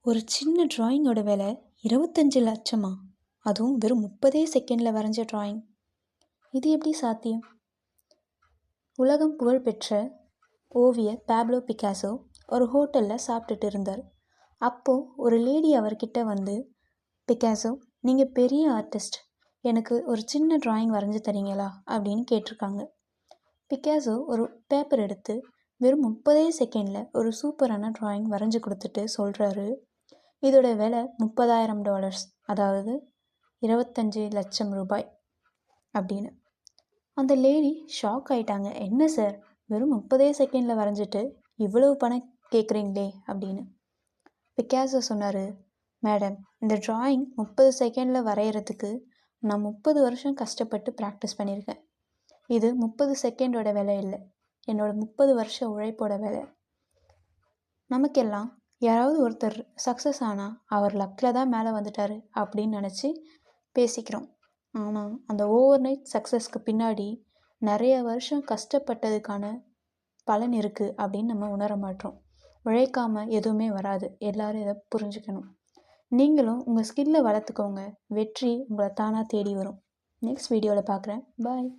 ஒரு சின்ன ட்ராயிங்கோட விலை 25 லட்சமா? அதுவும் வெறும் 30 செகண்டில் வரைஞ்ச ட்ராயிங். இது எப்படி சாத்தியம்? உலகம் புகழ்பெற்ற ஓவியர் பேப்லோ பிக்காசோ ஒரு ஹோட்டலில் சாப்பிட்டுட்டு இருந்தார். அப்போது ஒரு லேடி அவர்கிட்ட வந்து, பிக்காசோ, நீங்கள் பெரிய ஆர்டிஸ்ட், எனக்கு ஒரு சின்ன ட்ராயிங் வரைஞ்சி தரீங்களா அப்படின்னு கேட்டிருக்காங்க. பிக்காசோ ஒரு பேப்பர் எடுத்து வெறும் 30 செகண்டில் ஒரு சூப்பரான ட்ராயிங் வரைஞ்சி கொடுத்துட்டு சொல்கிறாரு, இதோட விலை $30,000, அதாவது 25 லட்சம் ரூபாய் அப்படின்னு. அந்த லேடி ஷாக் ஆயிட்டாங்க. என்ன சார், வெறும் 30 செகண்டில் வரைஞ்சிட்டு இவ்வளவு பணம் கேட்குறீங்களே அப்படின்னு. பிக்காசோ சொன்னார், மேடம், இந்த ட்ராயிங் 30 செகண்டில் வரைகிறதுக்கு நான் 30 வருஷம் கஷ்டப்பட்டு ப்ராக்டிஸ் பண்ணியிருக்கேன். இது 30 செகண்டோட விலை இல்லை, என்னோட 30 வருஷ உழைப்போட விலை. நமக்கெல்லாம் யாராவது ஒருத்தர் சக்ஸஸ் ஆனால் அவர் லக்கில் தான் மேலே வந்துட்டார் அப்படின்னு நினச்சி பேசிக்கிறோம். ஆனால் அந்த ஓவர் நைட் சக்ஸஸ்க்கு பின்னாடி நிறைய வருஷம் கஷ்டப்பட்டதுக்கான பலன் இருக்குது அப்படின்னு நம்ம உணர மாட்டோம். உழைக்காமல் எதுவுமே வராது. எல்லாரும் இதை புரிஞ்சுக்கணும். நீங்களும் உங்கள் ஸ்கில்லை வளர்த்துக்கோங்க. வெற்றி உங்களை தானாக தேடி வரும். நெக்ஸ்ட் வீடியோவில் பார்க்குறேன். பாய்.